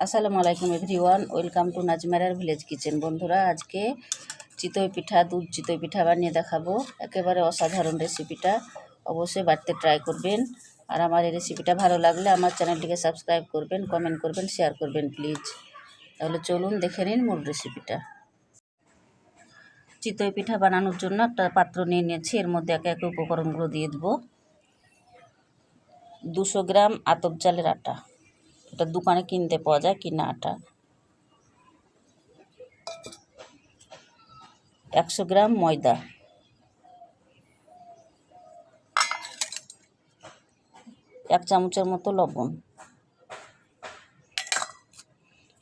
আসসালামু আলাইকুম everyone, welcome to নাজমারার ভিলেজ কিচেন। বন্ধুরা, আজকে চিতই পিঠা, দুধ চিতই পিঠা বানিয়ে দেখাবো। একেবারে অসাধারণ রেসিপিটা, অবশ্যই বাড়িতে ট্রাই করবেন। আর আমার এই রেসিপিটা ভালো লাগলে আমার চ্যানেলটিকে সাবস্ক্রাইব করবেন, কমেন্ট করবেন, শেয়ার করবেন প্লিজ। তাহলে চলুন দেখে নিন মূল রেসিপিটা। চিতই পিঠা বানানোর জন্য একটা পাত্র নিয়ে নিয়েছি। এর মধ্যে একে একে উপকরণগুলো দিয়ে দেবো। 200 গ্রাম আতপ চালের আটা, এটা দোকানে কিনতে পাওয়া যায়, কিনা আটা। 100 গ্রাম ময়দা, 1 চামচের মতো লবণ।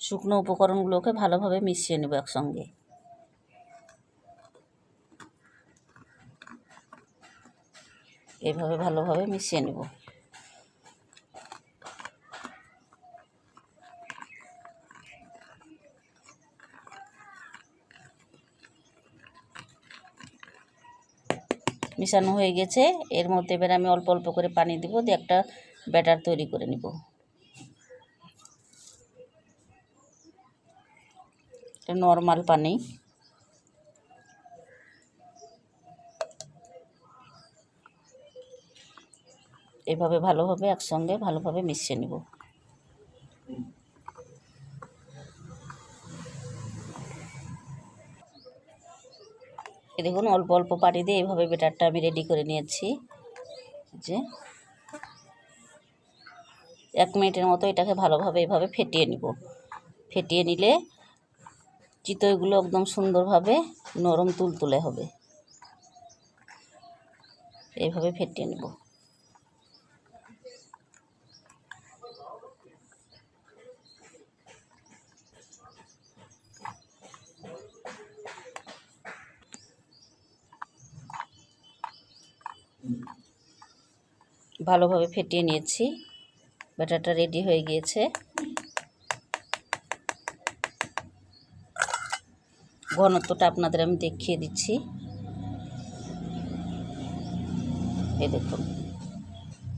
শুকনো উপকরণগুলোকে ভালোভাবে মিশিয়ে নেব একসঙ্গে। এইভাবে ভালোভাবে মিশিয়ে নেব। মিশানো হয়ে গেছে। এর মধ্যে এবার আমি অল্প অল্প করে পানি দিব, দিয়ে একটা ব্যাটার তৈরি করে নিব। এটা নর্মাল পানি। এভাবে ভালোভাবে একসঙ্গে ভালোভাবে মিশিয়ে নেব। দেখুন, অল্প অল্প পানি দিয়ে এইভাবে ব্যাটারটা আমি রেডি করে নিয়েছি। যে 1 মিনিটের মতো এটাকে ভালোভাবে এভাবে ফেটিয়ে নিব। ফেটিয়ে নিলে চিতইগুলো একদম সুন্দরভাবে নরম তুলতুলে হবে। এইভাবে ফেটিয়ে নেব। ভালোভাবে ফেটিয়ে নিয়েছি, ব্যাটারটা রেডি হয়ে গিয়েছে। ঘনত্বটা আপনাদের আমি দেখিয়ে দিচ্ছি। এই দেখুন,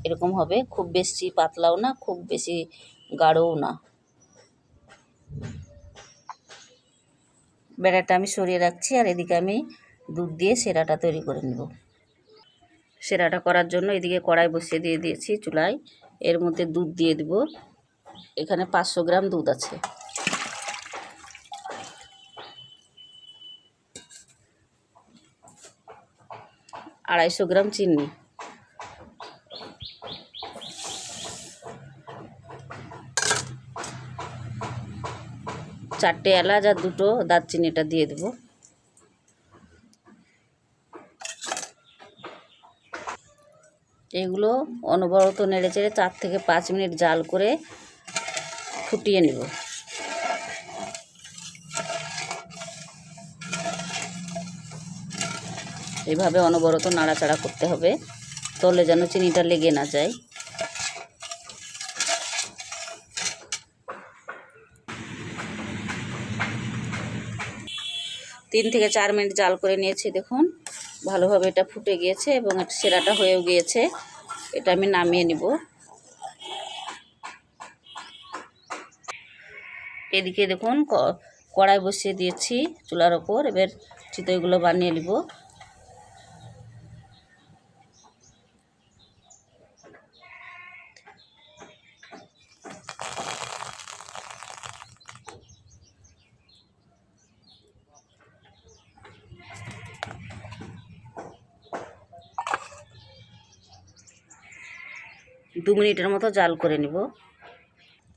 এরকম হবে। খুব বেশি পাতলাও না, খুব বেশি গাঢ়ও না। ব্যাটারটা আমি সরিয়ে রাখছি, আর এদিকে আমি দুধ দিয়ে সেরাটা তৈরি করে নেব। সেরাটা করার জন্য এদিকে কড়াই বসিয়ে দিয়ে দিয়েছি চুলায়। এর মধ্যে দুধ দিয়ে দেব। এখানে 500 গ্রাম দুধ আছে। আড়াইশো গ্রাম চিনি, 4টে এলাচ আর 2টো দারচিনিটা দিয়ে দেব। এগুলো অনবরত নেড়ে চেড়ে 4 থেকে 5 মিনিট জাল করে ফুটিয়ে নেব। এভাবে অনবরত নাড়াচাড়া করতে হবে, তলে যেন চিনিটা লেগে না যায়। তিন থেকে 4 মিনিট জাল করে নিয়েছি। দেখুন, ভালোভাবে এটা ফুটে গিয়েছে এবং সেরাটা হয়েও গিয়েছে। এটা আমি নামিয়ে নিব। এদিকে দেখুন, কড়াই বসিয়ে দিয়েছি চুলার ওপর। এবার চিতইগুলো বানিয়ে নিব। দু মিনিটের মতো জাল করে নিব।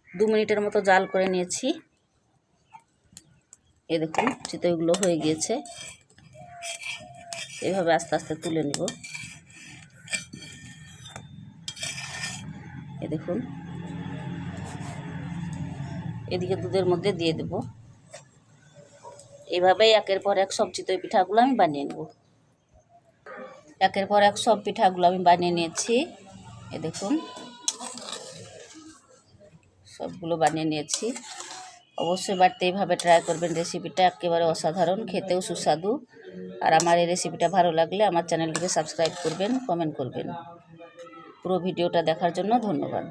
2 মিনিটের মতো জাল করে নিয়েছি। এই দেখুন, চিতইগুলো হয়ে গিয়েছে। এভাবে আস্তে আস্তে তুলে নিব। এই দেখুন, এদিকে দুধের মধ্যে দিয়ে দেব। এভাবেই একের পর এক সব চিতই পিঠাগুলো আমি বানিয়ে নেব। একের পর এক সব পিঠাগুলো আমি বানিয়ে নিয়েছি। এই দেখুন, সবগুলো বানিয়ে নিয়েছি। অবশ্যই বাড়িতে এইভাবে ট্রাই করবেন। রেসিপিটা একেবারে অসাধারণ, খেতেও সুস্বাদু। আর আমার এই রেসিপিটা ভালো লাগলে আমার চ্যানেলটিকে সাবস্ক্রাইব করবেন, কমেন্ট করবেন। পুরো ভিডিওটা দেখার জন্য ধন্যবাদ।